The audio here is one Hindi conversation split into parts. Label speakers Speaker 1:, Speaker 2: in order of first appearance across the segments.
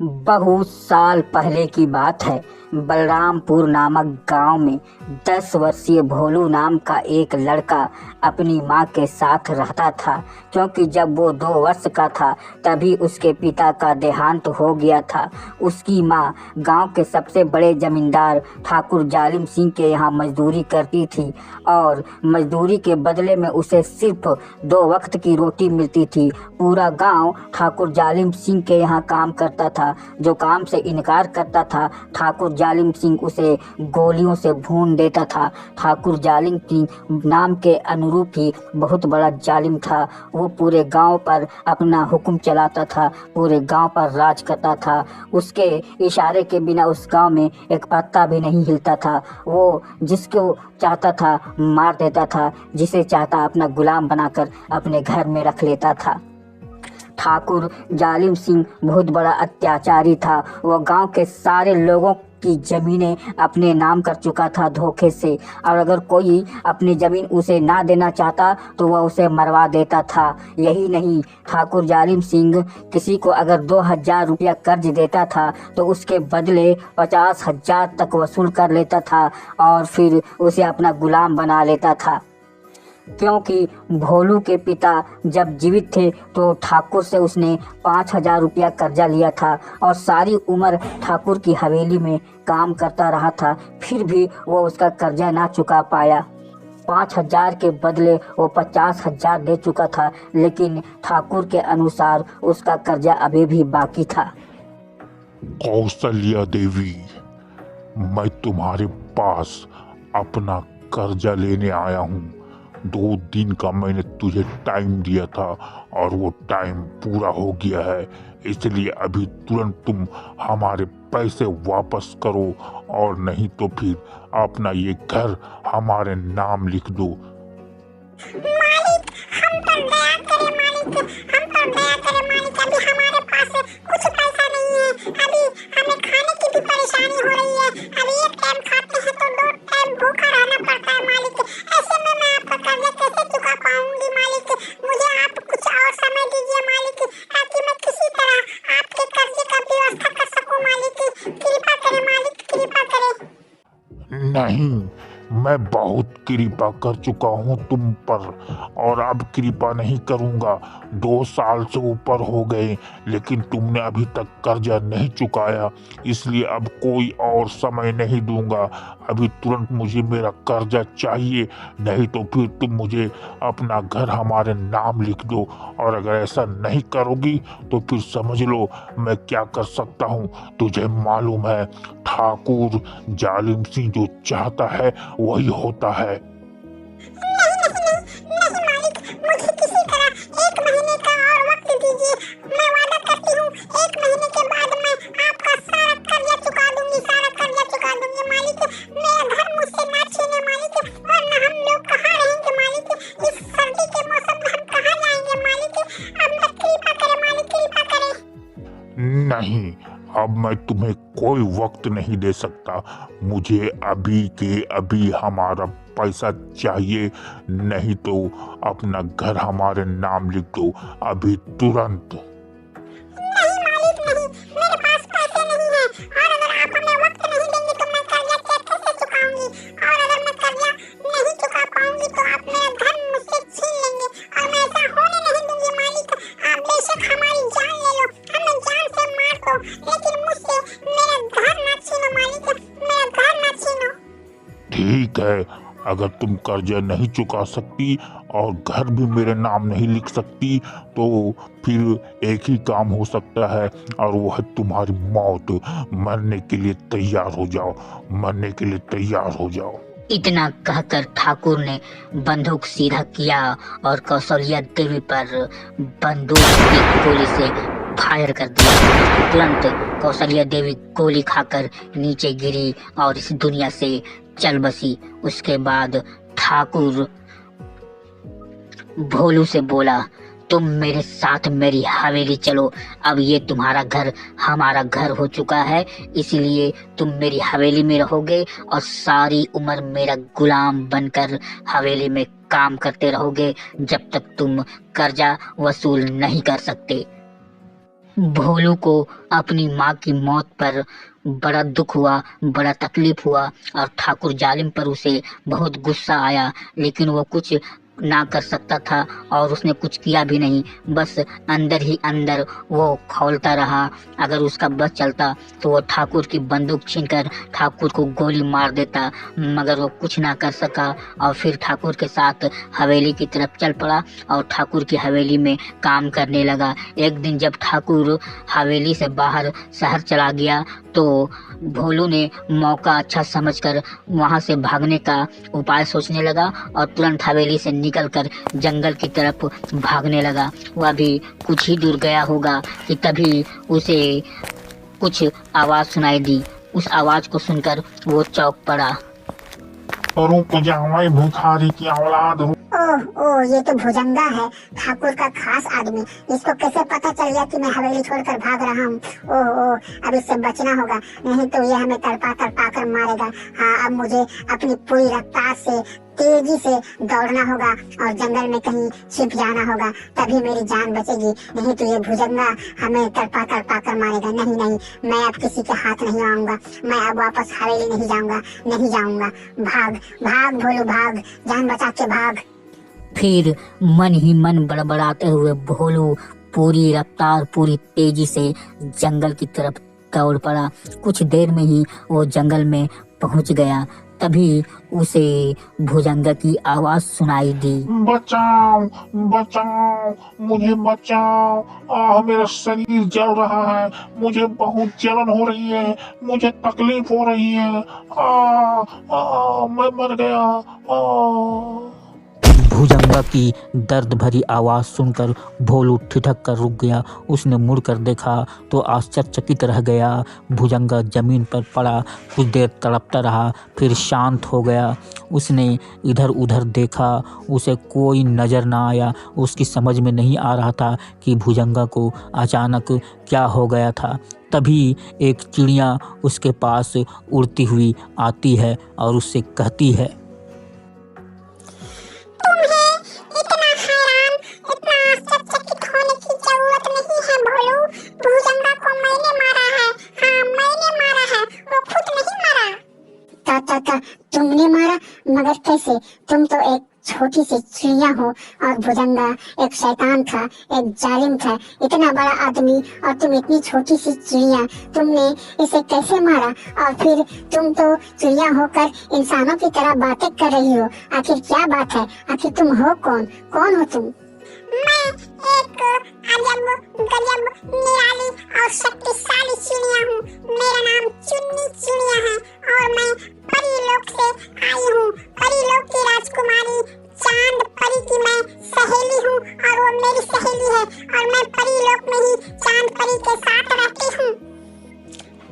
Speaker 1: बहुत साल पहले की बात है। बलरामपुर नामक गांव में 10 वर्षीय भोलू नाम का एक लड़का अपनी मां के साथ रहता था, क्योंकि जब वो 2 वर्ष का था तभी उसके पिता का देहांत हो गया था। उसकी मां गांव के सबसे बड़े जमींदार ठाकुर जालिम सिंह के यहाँ मजदूरी करती थी और मजदूरी के बदले में उसे सिर्फ 2 वक्त की रोटी मिलती थी। पूरा गांव ठाकुर जालिम सिंह के यहाँ काम करता था। जो काम से इनकार करता था, ठाकुर जालिम सिंह उसे गोलियों से भून देता था। ठाकुर जालिम सिंह नाम के अनुरूप ही बहुत बड़ा जालिम था। वो पूरे गांव पर अपना हुक्म चलाता था, पूरे गांव पर राज करता था। उसके इशारे के बिना उस गांव में एक पत्ता भी नहीं हिलता था। वो जिसको चाहता था मार देता था, जिसे चाहता अपना गुलाम बनाकर अपने घर में रख लेता था। ठाकुर जालिम सिंह बहुत बड़ा अत्याचारी था। वह गांव के सारे लोगों की जमीनें अपने नाम कर चुका था धोखे से, और अगर कोई अपनी जमीन उसे ना देना चाहता तो वह उसे मरवा देता था। यही नहीं, ठाकुर जालिम सिंह किसी को अगर 2000 रुपया कर्ज देता था तो उसके बदले 50,000 तक वसूल कर लेता था और फिर उसे अपना गुलाम बना लेता था। क्योंकि भोलू के पिता जब जीवित थे तो ठाकुर से उसने 5,000 रुपया कर्जा लिया था और सारी उम्र ठाकुर की हवेली में काम करता रहा था, फिर भी वो उसका कर्जा ना चुका पाया। 5,000 के बदले वो 50,000 दे चुका था, लेकिन ठाकुर के अनुसार उसका कर्जा अभी भी बाकी था।
Speaker 2: कौशल्या देवी, मैं तुम्हारे पास अपना कर्जा लेने आया हूँ। 2 दिन का मैंने तुझे टाइम दिया था और वो टाइम पूरा हो गया है, इसलिए अभी तुरंत तुम हमारे पैसे वापस करो और नहीं तो फिर अपना ये घर हमारे नाम लिख दो।
Speaker 3: मालिक, हम पर दया करें मालिक, हम पर दया करें मालिक। अभी हमारे पास कुछ पैसा नहीं है, अभी हमें खाने की भी परेशानी हो रही है। अभी एक टाइम खाते हैं तो 2 टाइम भूखा रहना पड़ता है मालिक। ऐसे में मैं आपका कर्जा कैसे चुका पाऊंगी मालिक? मुझे आप कुछ और समय दीजिए मालिक, ताकि मैं किसी तरह आपके कर्जे का व्यवस्था कर सकूं मालिक। कृपा करें मालिक, कृपा करें।
Speaker 2: नहीं, मैं बहुत कृपा कर चुका हूँ तुम पर और अब कृपा नहीं करूँगा। 2 साल से ऊपर हो गए लेकिन तुमने अभी तक कर्जा नहीं चुकाया, इसलिए अब कोई और समय नहीं दूंगा। अभी तुरंत मुझे मेरा कर्जा चाहिए, नहीं तो फिर तुम मुझे अपना घर हमारे नाम लिख दो। और अगर ऐसा नहीं करोगी तो फिर समझ लो मैं क्या कर सकता हूँ। तुझे मालूम है, ठाकुर जालिम सिंह जो चाहता है वही होता है।
Speaker 3: नहीं मालिक, मुझे किसी तरह 1 महीने का और वक्त दीजिए। मैं वादा करती हूँ 1 महीने के बाद मैं आपका सारा कर्जा चुका दूंगी, सारा कर्जा चुका दूंगी मालिक। मेरा घर मुझसे ना छीने मालिक, वरना हम लोग कहाँ रहेंगे मालिक? इस सर्दी के मौसम में हम कहाँ जाएंगे मालिक? अब मैं कृपा करें मालिक, कृपा करें।
Speaker 2: नहीं, अब मैं तुम्हें कोई वक्त नहीं दे सकता। मुझे अभी के अभी हमारा पैसा चाहिए, नहीं तो अपना घर हमारे नाम लिख दो अभी तुरंत।
Speaker 3: नहीं मालिक, नहीं, मेरे पास पैसे नहीं है और अगर आप हमें वक्त नहीं देंगे तो मैं कर्जा कैसे चुकाऊंगी? और अगर मैं कर्जा नहीं चुका पाऊंगी तो आप मेरा घर मुझसे छीन लेंगे और मैं ऐसा होने नहीं दूंगी मालिक। आप बेशक हमारी जान ले लो, हमें जान से मार दो, लेकिन मुझसे मेरा घर ना छीनो मालिक, मेरा घर ना छीनो।
Speaker 2: ठीक है, अगर तुम कर्जा नहीं चुका सकती और घर भी मेरे नाम नहीं लिख सकती तो फिर एक ही काम हो सकता है और वो है तुम्हारी मौत। मरने के लिए तैयार हो जाओ, मरने के लिए तैयार हो जाओ।
Speaker 1: इतना कहकर ठाकुर ने बंदूक सीधा किया और कौशल्या देवी पर बंदूक की गोली से फायर कर दिया। तुरंत कौशल्या देवी गोली खाकर नीचे गिरी और इस दुनिया से चल बसी। उसके बाद ठाकुर भोलू से बोला, तुम मेरे साथ मेरी हवेली चलो। अब ये तुम्हारा घर हमारा घर हो चुका है, इसलिए तुम मेरी हवेली में रहोगे और सारी उम्र मेरा गुलाम बनकर हवेली में काम करते रहोगे, जब तक तुम कर्जा वसूल नहीं कर सकते। भोलू को अपनी माँ की मौत पर बड़ा दुख हुआ, बड़ा तकलीफ हुआ और ठाकुर जालिम पर उसे बहुत गुस्सा आया, लेकिन वो कुछ ना कर सकता था और उसने कुछ किया भी नहीं। बस अंदर ही अंदर वो खौलता रहा। अगर उसका बस चलता तो वो ठाकुर की बंदूक छीनकर ठाकुर को गोली मार देता, मगर वो कुछ ना कर सका और फिर ठाकुर के साथ हवेली की तरफ चल पड़ा और ठाकुर की हवेली में काम करने लगा। एक दिन जब ठाकुर हवेली से बाहर शहर चला गया तो भोलू ने मौका अच्छा समझकर वहां से भागने का उपाय सोचने लगा और तुरंत हवेली से निकलकर जंगल की तरफ भागने लगा। वह भी कुछ ही दूर गया होगा कि तभी उसे कुछ आवाज सुनाई दी। उस आवाज को सुनकर वो चौंक पड़ा।
Speaker 2: रुक जा, मैं भिखारी की औलाद हूँ।
Speaker 3: ओह ओह, ये तो भुजंगा है, ठाकुर का खास आदमी। इसको कैसे पता चल गया कि मैं हवेली छोड़कर भाग रहा हूँ? ओह ओह, अब इससे बचना होगा, नहीं तो ये हमें तड़पा तड़पा कर मारेगा। हाँ, अब मुझे अपनी पूरी रफ्तार से तेजी से दौड़ना होगा और जंगल में कहीं छिप जाना होगा, तभी मेरी जान बचेगी। नहीं तो ये भुजंगा हमें तड़पा तड़पा कर मारेगा। नहीं नहीं, मैं अब किसी के हाथ नहीं आऊंगा। मैं अब वापस हवेली नहीं जाऊंगा, नहीं जाऊंगा। भाग भाग भोलू भाग, जान बचा के भाग।
Speaker 1: फिर मन ही मन बड़बड़ाते हुए भोलू पूरी रफ्तार पूरी तेजी से जंगल की तरफ दौड़ पड़ा। कुछ देर में ही वो जंगल में पहुंच गया। तभी उसे भुजंगा की आवाज सुनाई दी।
Speaker 2: बचाओ बचाओ, मुझे बचाओ। मेरा शरीर जल रहा है, मुझे बहुत जलन हो रही है, मुझे तकलीफ हो रही है। मैं मर गया।
Speaker 4: भुजंगा की दर्द भरी आवाज़ सुनकर भोलू ठिठक कर रुक गया। उसने मुड़कर देखा तो आश्चर्यचकित रह गया। भुजंगा जमीन पर पड़ा, कुछ देर तड़पता रहा, फिर शांत हो गया। उसने इधर उधर देखा, उसे कोई नज़र ना आया। उसकी समझ में नहीं आ रहा था कि भुजंगा को अचानक क्या हो गया था। तभी एक चिड़िया उसके पास उड़ती हुई आती है और उससे कहती है,
Speaker 3: तुमने मारा? मगर कैसे? तुम तो एक छोटी सी चिड़िया हो और भुजंगा एक शैतान था, एक जालिम था। इतना बड़ा आदमी और तुम इतनी छोटी सी चिड़िया, तुमने इसे कैसे मारा? और फिर तुम तो चिड़िया होकर इंसानों की तरह बातें कर रही हो। आखिर क्या बात है? आखिर तुम हो कौन? कौन हो तुम?
Speaker 5: मैं एक अजब गजब निराली और शक्तिशाली चिड़िया हूँ। मेरा नाम चुन्नी चिड़िया है और मैं परीलोक से आई हूँ। परीलोक की राजकुमारी चांद परी की मैं सहेली हूँ और वो मेरी सहेली है और मैं परीलोक में ही चांद परी के साथ रहती हूँ,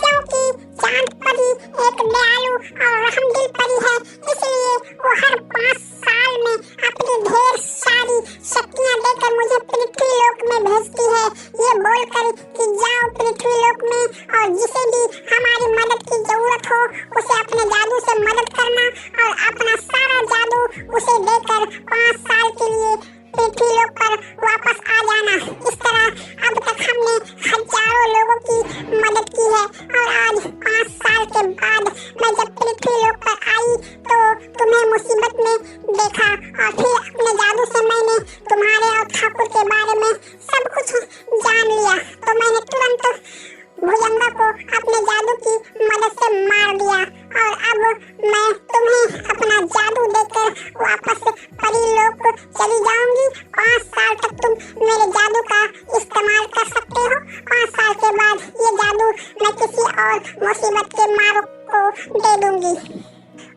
Speaker 5: क्योंकि चांद परी एक दयालु और रहमदिल परी है। इसलिए वो हर 5 साल में अपनी ढेर सारी शक्तियाँ देकर मुझे पृथ्वीलोक में भेजती है, ये बोलकर कि जाओ पृथ्वीलोक में और जिसे भी हमारी मदद की जरूरत हो उसे अपने जादू से मदद करना और अपना सारा जादू उसे देकर 5 साल के लिए पृथ्वीलोक पर वापस आ जाना। इस तरह अब तक हमने हजारों लोगों की मदद की है और आज 5 साल के बाद मैं जब पृथ्वीलोक पर आई तो तुम्हें मुसीबत में देखा और फिर अपने जादू से मैंने तुम्हारे और ठाकुर के बारे में सब कुछ जान लिया। तो मैंने तुरंत भुजंगा को अपने जादू की मदद से मार दिया और अब मैं तुम्हें अपना जादू देकर वापस परीलोक चली जाऊंगी। 5 साल तक तुम मेरे जादू का इस्तेमाल कर सकते हो। 5 साल के बाद ये जादू मैं किसी और मुसीबत के मारो को दे दूंगी।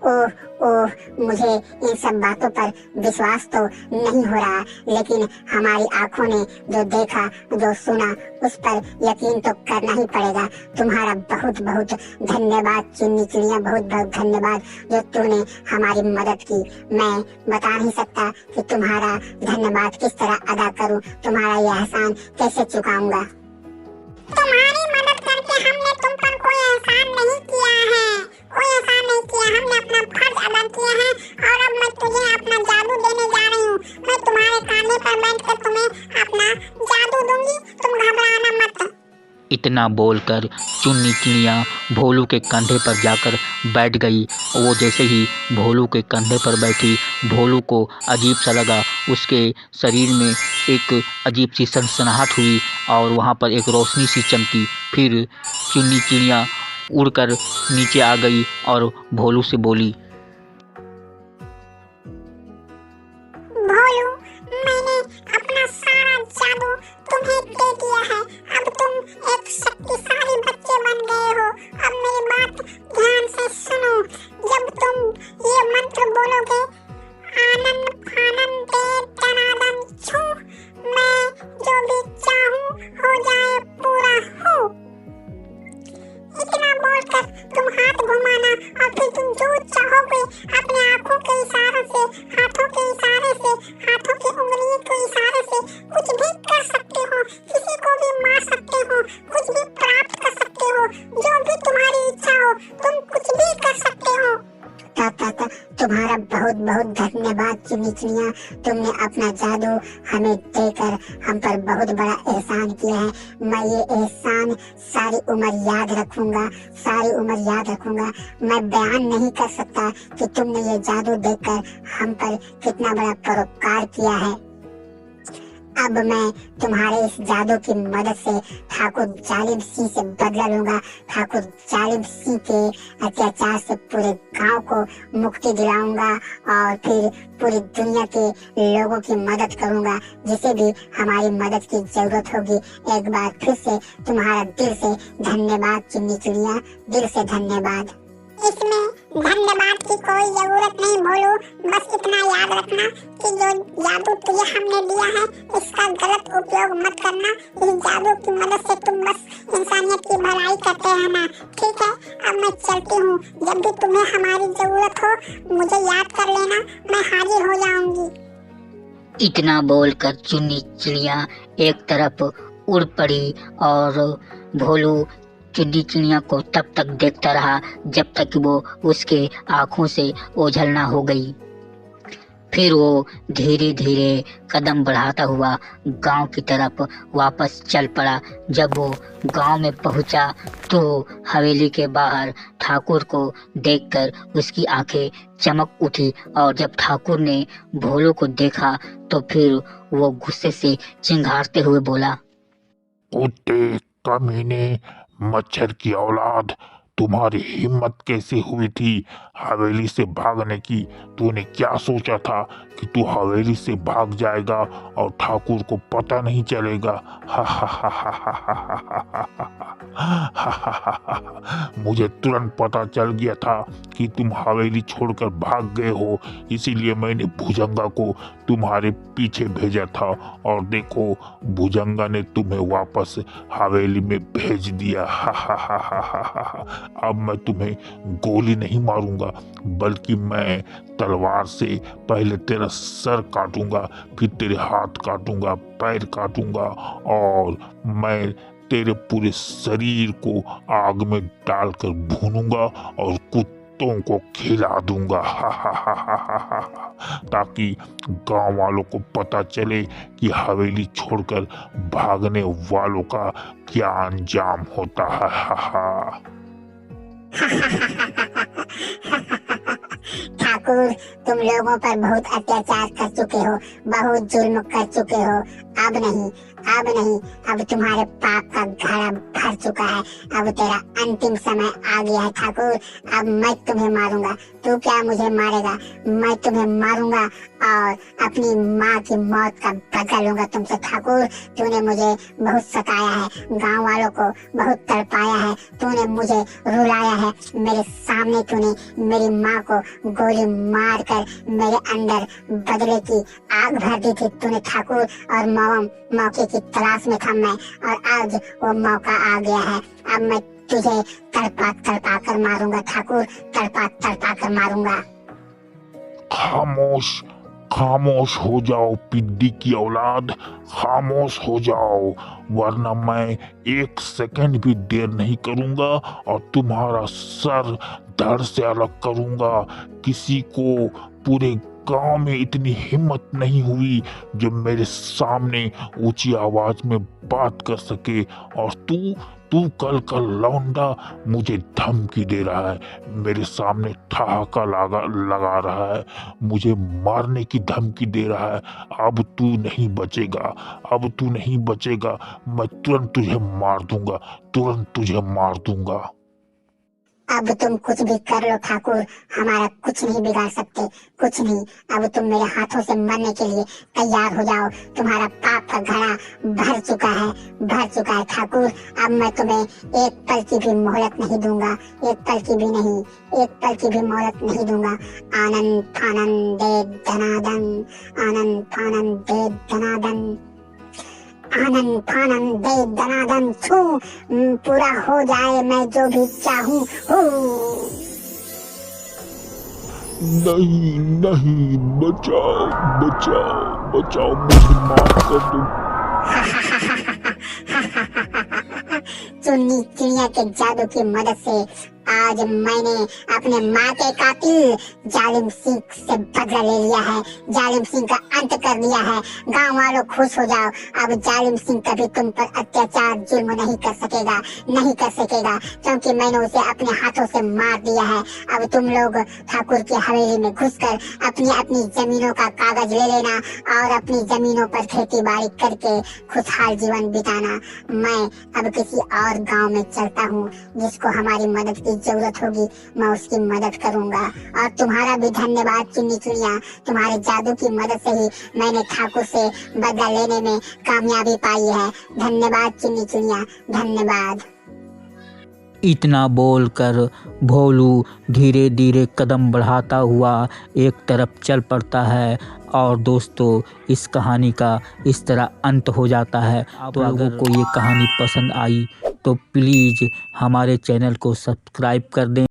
Speaker 3: ओह ओह, मुझे इन सब बातों पर विश्वास तो नहीं हो रहा, लेकिन हमारी आंखों ने जो देखा जो सुना उस पर यकीन तो करना ही पड़ेगा। तुम्हारा बहुत बहुत धन्यवाद चुन्नी चिड़िया, बहुत बहुत धन्यवाद जो तूने हमारी मदद की। मैं बता नहीं सकता कि तुम्हारा धन्यवाद किस तरह अदा करूं, तुम्हारा यह एहसान कैसे चुकाऊंगा।
Speaker 5: तुम्हारी मदद करके हमने तुम पर कोई एहसान नहीं किया है, कोई एहसान नहीं किया। हमने अपना फर्ज अदा किया है और अब मैं तुझे अपना जादू देने जा रही हूँ। मैं तुम्हारे कांधे पर बैठकर तुम्हें अपना जादू दूंगी, तुम घबराना मत।
Speaker 4: इतना बोलकर चुन्नी चिड़िया भोलू के कंधे पर जाकर बैठ गई। वो जैसे ही भोलू के कंधे पर बैठी, भोलू को अजीब सा लगा। उसके शरीर में एक अजीब सी सनसनाहट हुई और वहाँ पर एक रोशनी सी चमकी। फिर चुन्नी चिड़िया उड़कर नीचे आ गई और भोलू से बोली,
Speaker 5: भोलू, मैंने अपना सारा जादू तुम्हें दे दिया है। अब तुम एक शक्तिशाली बच्चे बन गए हो। अब मेरी बात ध्यान से सुनो। जब तुम ये मंत्र बोलोगे, आनंद फानंद दे दनादन छू, मैं जो भी चाहूं हो जाए पूरा हो। इतना बोलकर तुम हाथ घुमाना और फिर तुम जो चाहोगे अपने आंखों के इशारे से, हाथों के इशारे से, हाथों की उंगलियों के इशारे से कुछ भी कर सकते हो। किसी को भी मार सकते हो, कुछ भी प्राप्त कर सकते हो। जो भी तुम्हारी इच्छा हो तुम कुछ भी कर सकते हो। तुम्हारा बहुत बहुत धन्यवाद चुन्नी चिड़िया। तुमने अपना जादू हमें देकर हम पर बहुत बड़ा एहसान किया है। मैं ये एहसान सारी उम्र याद रखूंगा, सारी उम्र याद रखूंगा। मैं बयान नहीं कर सकता कि तुमने ये जादू देकर हम पर कितना बड़ा परोपकार किया है। अब मैं तुम्हारे इस जादू की मदद से ठाकुर जालिम सिंह से बदला लूंगा। ठाकुर जालिम सिंह के अत्याचार से पूरे गांव को मुक्ति दिलाऊंगा और फिर पूरी दुनिया के लोगों की मदद करूंगा। जिसे भी हमारी मदद की जरूरत होगी, एक बार फिर से तुम्हारा दिल से धन्यवाद चुन्नी चिड़िया, दिल से धन्यवाद।
Speaker 3: इसमें धन्यवाद की कोई जरूरत नहीं भोलू। बस इतना याद रखना कि जो जादू तुझे हमने दिया है इसका गलत उपयोग मत करना। इस जादू की मदद से तुम बस इंसानियत की भलाई करते रहना, ठीक है? अब मैं चलती हूँ। जब भी तुम्हें हमारी जरूरत हो मुझे याद कर लेना, मैं हाजिर हो जाऊंगी।
Speaker 1: इतना बोलकर चुन्नी चिड़िया एक तरफ उड़ पड़ी और भोलू चुन्नी चिड़िया को तब तक देखता रहा जब तक कि वो उसके आंखों से ओझल ना हो गई। फिर वो धीरे धीरे कदम बढ़ाता हुआ गांव की तरफ वापस चल पड़ा। जब वो गांव में पहुंचा तो हवेली के बाहर ठाकुर को देखकर उसकी आंखें चमक उठी और जब ठाकुर ने भोलू को देखा तो फिर वो गुस्से से चिंघाड़ते हुए बोला,
Speaker 2: कुत्ते, कमीने, मच्छर की औलाद, तुम्हारी हिम्मत कैसे हुई थी हवेली से भागने की? तूने क्या सोचा था कि तू हवेली से भाग जाएगा और ठाकुर को पता नहीं चलेगा? हा हा हा हा हा हा हा। मुझे तुरंत पता चल गया था कि तुम हवेली छोड़कर भाग गए हो, इसीलिए मैंने भुजंगा को तुम्हारे पीछे भेजा था और देखो भुजंगा ने तुम्हें वापस हवेली में भेज दिया। हा हा हा हा हा। अब मैं तुम्हें गोली नहीं मारूंगा बल्कि मैं तलवार से पहले तेरा सर काटूंगा, फिर तेरे हाथ काटूंगा, पैर काटूंगा और मैं तेरे पूरे शरीर को आग में डालकर भूनूंगा और कुत्तों को खिला दूंगा। हा हा हा हा हा हा। ताकि गांव वालों को पता चले कि हवेली छोड़कर भागने वालों का क्या अंजाम होता है। हा हा।
Speaker 5: ठाकुर, तुम लोगों पर बहुत अत्याचार कर चुके हो, बहुत जुल्म कर चुके हो। अब नहीं, अब तुम्हारे पाप का घड़ा भर चुका है। अब तेरा अंतिम समय आ गया है ठाकुर। अब मैं तुम्हें मारूंगा। तू क्या मुझे मारेगा? मैं तुम्हें मारूंगा और अपनी माँ की मौत का बदला लूंगा तुमसे ठाकुर। तूने मुझे बहुत सताया है, गांव वालों को बहुत तड़पाया है, तूने मुझे रुलाया है। मेरे सामने तूने मेरी माँ को गोली मार कर मेरे अंदर बदले की आग भर दी थी तूने ठाकुर, और मौके की तलाश में था मैं, और आज वो मौका आ गया है। अब मैं तुझे तड़पा कर मारूंगा ठाकुर, तड़पा कर मारूंगा।
Speaker 2: खामोश, खामोश हो जाओ पिद्दी की औलाद, खामोश हो जाओ, वरना मैं 1 सेकंड भी देर नहीं करूंगा और तुम्हारा सर धड़ से अलग करूंगा। किसी को पूरे गांव में इतनी हिम्मत नहीं हुई जो मेरे सामने ऊंची आवाज में बात कर सके, और तू तू कल का लौंडा मुझे धमकी दे रहा है, मेरे सामने ठहाका लगा रहा है, मुझे मारने की धमकी दे रहा है। अब तू नहीं बचेगा, अब तू नहीं बचेगा, मैं तुरंत तुझे मार दूंगा, तुरंत तुझे मार दूंगा।
Speaker 5: अब तुम कुछ भी कर लो ठाकुर, हमारा कुछ नहीं बिगाड़ सकते, कुछ नहीं। अब तुम मेरे हाथों से मरने के लिए तैयार हो जाओ, तुम्हारा पाप का घड़ा भर चुका है ठाकुर। अब मैं तुम्हें एक पल की भी मोहलत नहीं दूंगा, एक पल की भी नहीं, एक पल की भी मोहलत नहीं दूंगा। आनंद फानंद दे धनादन, आनंद फानंद दे धनादन, आनंद फानंद दे धनादन छू, पूरा हो जाए मैं जो भी चाहूं।
Speaker 2: नहीं नहीं, बचाओ बचाओ बचाओ, मुझे माफ कर दो।
Speaker 5: चुन्नी चिड़िया के जादू की मदद से आज मैंने अपने माँ के कातिल जालिम सिंह से बदला ले लिया है, जालिम सिंह का अंत कर दिया है। गांव वालों खुश हो जाओ, अब जालिम सिंह कभी तुम पर अत्याचार जुल्म नहीं कर सकेगा, क्योंकि मैंने उसे अपने हाथों से मार दिया है। अब तुम लोग ठाकुर की हवेली में घुसकर अपनी अपनी जमीनों का कागज ले लेना और अपनी जमीनों पर खेती बाड़ी करके खुशहाल जीवन बिताना। मैं अब किसी और गांव में चलता हूँ, जिसको हमारी मदद की जरूरत होगी मैं उसकी मदद करूंगा। और तुम्हारा भी धन्यवाद चुन्नी चिड़िया, तुम्हारे जादू की मदद से ही मैंने ठाकुर से बदला लेने में कामयाबी पाई है। धन्यवाद चुन्नी चिड़िया, धन्यवाद।
Speaker 4: इतना बोलकर भोलू धीरे धीरे कदम बढ़ाता हुआ एक तरफ चल पड़ता है। और दोस्तों, इस कहानी का इस तरह अंत हो जाता है। तो अगर को ये कहानी पसंद आई तो प्लीज़ हमारे चैनल को सब्सक्राइब कर दें।